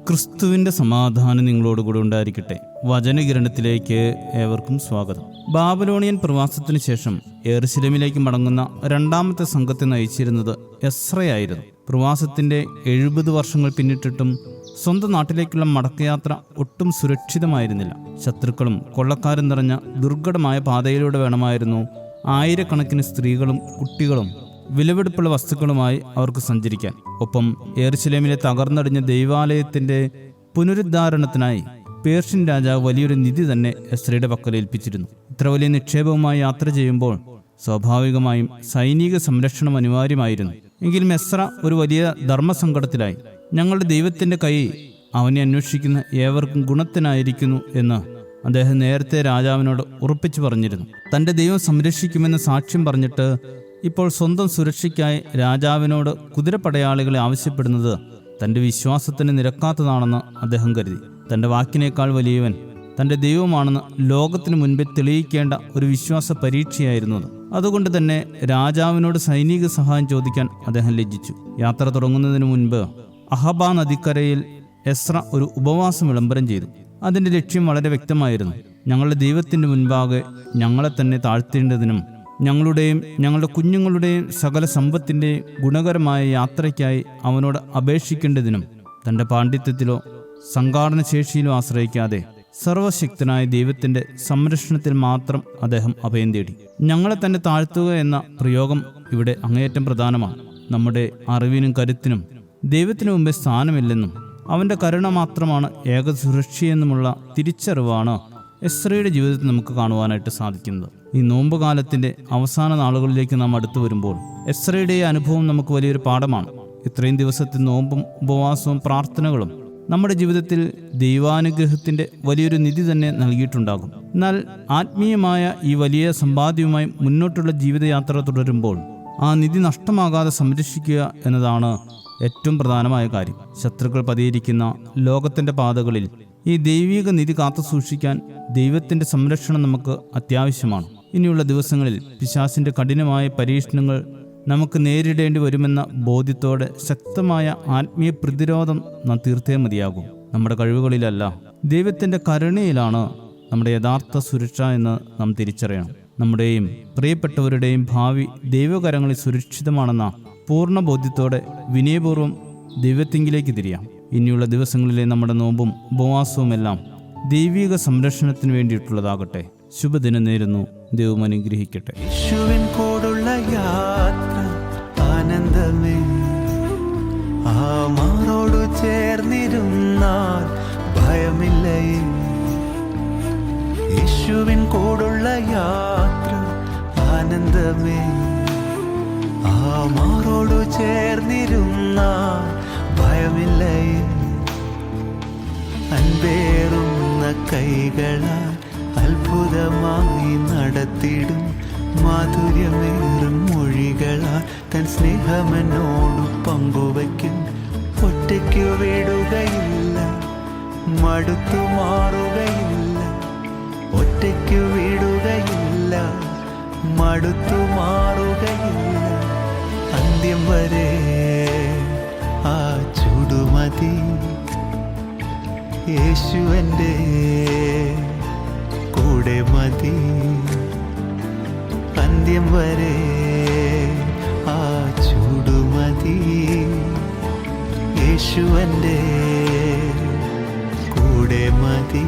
ക്രിസ്തുവിൻ്റെ സമാധാനം നിങ്ങളോടുകൂടെ ഉണ്ടായിരിക്കട്ടെ. വചനകിരണത്തിലേക്ക് ഏവർക്കും സ്വാഗതം. ബാബിലോണിയൻ പ്രവാസത്തിനു ശേഷം യെരുശലേമിലേക്ക് മടങ്ങുന്ന രണ്ടാമത്തെ സംഘത്തെ നയിച്ചിരുന്നത് എസ്രയായിരുന്നു. പ്രവാസത്തിൻ്റെ 70 വർഷങ്ങൾ പിന്നിട്ടിട്ടും സ്വന്തം നാട്ടിലേക്കുള്ള മടക്കയാത്ര ഒട്ടും സുരക്ഷിതമായിരുന്നില്ല. ശത്രുക്കളും കൊള്ളക്കാരും നിറഞ്ഞ ദുർഘടമായ പാതയിലൂടെ വേണമായിരുന്നു ആയിരക്കണക്കിന് സ്ത്രീകളും കുട്ടികളും വിലപിടിപ്പുള്ള വസ്തുക്കളുമായി അവർക്ക് സഞ്ചരിക്കാൻ. ഒപ്പം യെരുശലേമിലെ തകർന്നടിഞ്ഞ ദൈവാലയത്തിന്റെ പുനരുദ്ധാരണത്തിനായി പേർഷ്യൻ രാജാവ് വലിയൊരു നിധി തന്നെ എസ്രയുടെ പക്കൽ ഏൽപ്പിച്ചിരുന്നു. ഇത്ര വലിയ നിക്ഷേപവുമായി യാത്ര ചെയ്യുമ്പോൾ സ്വാഭാവികമായും സൈനിക സംരക്ഷണം അനിവാര്യമായിരുന്നു. എങ്കിലും എസ്ര ഒരു വലിയ ധർമ്മസങ്കടത്തിലായി. ഞങ്ങളുടെ ദൈവത്തിന്റെ കൈ അവനെ അന്വേഷിക്കുന്ന ഏവർക്കും ഗുണത്തിനായിരിക്കുന്നു എന്ന് അദ്ദേഹം നേരത്തെ രാജാവിനോട് ഉറപ്പിച്ചു പറഞ്ഞിരുന്നു. തന്റെ ദൈവം സംരക്ഷിക്കുമെന്ന് സാക്ഷ്യം പറഞ്ഞിട്ട് ഇപ്പോൾ സ്വന്തം സുരക്ഷയ്ക്കായി രാജാവിനോട് കുതിരപ്പടയാളികളെ ആവശ്യപ്പെടുന്നത് തൻ്റെ വിശ്വാസത്തിന് നിരക്കാത്തതാണെന്ന് അദ്ദേഹം കരുതി. തൻ്റെ വാക്കിനേക്കാൾ വലിയവൻ തൻ്റെ ദൈവമാണെന്ന് ലോകത്തിന് മുൻപേ തെളിയിക്കേണ്ട ഒരു വിശ്വാസ പരീക്ഷയായിരുന്നു അത്. അതുകൊണ്ട് തന്നെ രാജാവിനോട് സൈനിക സഹായം ചോദിക്കാൻ അദ്ദേഹം ലജ്ജിച്ചു. യാത്ര തുടങ്ങുന്നതിന് മുൻപ് അഹബ നദിക്കരയിൽ എസ്ര ഒരു ഉപവാസം വിളംബരം ചെയ്തു. അതിൻ്റെ ലക്ഷ്യം വളരെ വ്യക്തമായിരുന്നു. ഞങ്ങളുടെ ദൈവത്തിൻ്റെ മുൻപാകെ ഞങ്ങളെ തന്നെ താഴ്ത്തേണ്ടതിനും ഞങ്ങളുടെയും ഞങ്ങളുടെ കുഞ്ഞുങ്ങളുടെയും സകല സമ്പത്തിൻ്റെയും ഗുണകരമായ യാത്രയ്ക്കായി അവനോട് അപേക്ഷിക്കേണ്ടതിനും തൻ്റെ പാണ്ഡിത്യത്തിലോ സംഘാടന ശേഷിയിലോ ആശ്രയിക്കാതെ സർവശക്തനായ ദൈവത്തിൻ്റെ സംരക്ഷണത്തിൽ മാത്രം അദ്ദേഹം അഭയം തേടി. ഞങ്ങളെ തന്നെ താഴ്ത്തുക എന്ന പ്രയോഗം ഇവിടെ അങ്ങേയറ്റം പ്രധാനമാണ്. നമ്മുടെ അറിവിനും കരുത്തിനും ദൈവത്തിനു മുമ്പേ സ്ഥാനമില്ലെന്നും അവൻ്റെ കരുണ മാത്രമാണ് ഏക സുരക്ഷയെന്നുമുള്ള തിരിച്ചറിവാണ് എസ്രയുടെ ജീവിതത്തിൽ നമുക്ക് കാണുവാനായിട്ട് സാധിക്കുന്നത്. ഈ നോമ്പ് കാലത്തിൻ്റെ അവസാന നാളുകളിലേക്ക് നാം അടുത്തു വരുമ്പോൾ എസ്രയുടെ അനുഭവം നമുക്ക് വലിയൊരു പാഠമാണ്. ഇത്രയും ദിവസത്തെ നോമ്പും ഉപവാസവും പ്രാർത്ഥനകളും നമ്മുടെ ജീവിതത്തിൽ ദൈവാനുഗ്രഹത്തിൻ്റെ വലിയൊരു നിധി തന്നെ നൽകിയിട്ടുണ്ടാകും. എന്നാൽ ആത്മീയമായ ഈ വലിയ സമ്പാദ്യവുമായി മുന്നോട്ടുള്ള ജീവിതയാത്ര തുടരുമ്പോൾ ആ നിധി നഷ്ടമാകാതെ സംരക്ഷിക്കുക എന്നതാണ് ഏറ്റവും പ്രധാനമായ കാര്യം. ശത്രുക്കൾ പതിയിരിക്കുന്ന ലോകത്തിൻ്റെ പാതകളിൽ ഈ ദൈവിക നിധി കാത്തു സൂക്ഷിക്കാൻ ദൈവത്തിൻ്റെ സംരക്ഷണം നമുക്ക് അത്യാവശ്യമാണ്. ഇനിയുള്ള ദിവസങ്ങളിൽ പിശാചിൻ്റെ കഠിനമായ പരീക്ഷണങ്ങൾ നമുക്ക് നേരിടേണ്ടി വരുമെന്ന ബോധ്യത്തോടെ ശക്തമായ ആത്മീയ പ്രതിരോധം നാം തീർത്തേ മതിയാകും. നമ്മുടെ കഴിവുകളിലല്ല, ദൈവത്തിൻ്റെ കരുണയിലാണ് നമ്മുടെ യഥാർത്ഥ സുരക്ഷ എന്ന് നാം തിരിച്ചറിയണം. നമ്മുടെയും പ്രിയപ്പെട്ടവരുടെയും ഭാവി ദൈവകരങ്ങളിൽ സുരക്ഷിതമാണെന്ന പൂർണ്ണ ബോധ്യത്തോടെ വിനയപൂർവ്വം ദൈവത്തിങ്കിലേക്ക് തിരിയാം. ഇനിയുള്ള ദിവസങ്ങളിലെ നമ്മുടെ നോമ്പും ഉപവാസവും എല്ലാം ദൈവിക സംരക്ഷണത്തിന് വേണ്ടിയിട്ടുള്ളതാകട്ടെ. ശുഭദിനം നേരുന്നു. ദൈവം അനുഗ്രഹിക്കട്ടെ. യേശുവിൻ കൂടെയുള്ള യാത്ര ആനന്ദമേ, ആ മാറോട് ചേർന്നിരുന്നാൽ ഭയമില്ലേ. യേശുവിൻ കൂടെയുള്ള യാത്ര ആനന്ദമേ, ആ മാറോട് ചേർന്നിരുന്നാൽ ഭയമില്ലേ. അൻപേറുന്ന കൈകളാൽ അത്ഭുതമായി നടത്തിടും, മാധുര്യമേറും മൊഴികളാൽ തൻ സ്നേഹമെന്നോട് പങ്കുവയ്ക്കും. ഒറ്റയ്ക്കു വിടുകയില്ല, മടുത്തു മാറുകയില്ല. ഒറ്റയ്ക്കു വിടുകയില്ല, മടുത്തു മാറുകയില്ല. അന്ത്യം വരെ ആ ചുടുമതി. യേശു എൻ്റെ കൂടെ മതി. അന്ത്യം വരെ ആ ചുടുമതി. യേശു എൻ്റെ കൂടെ മതി.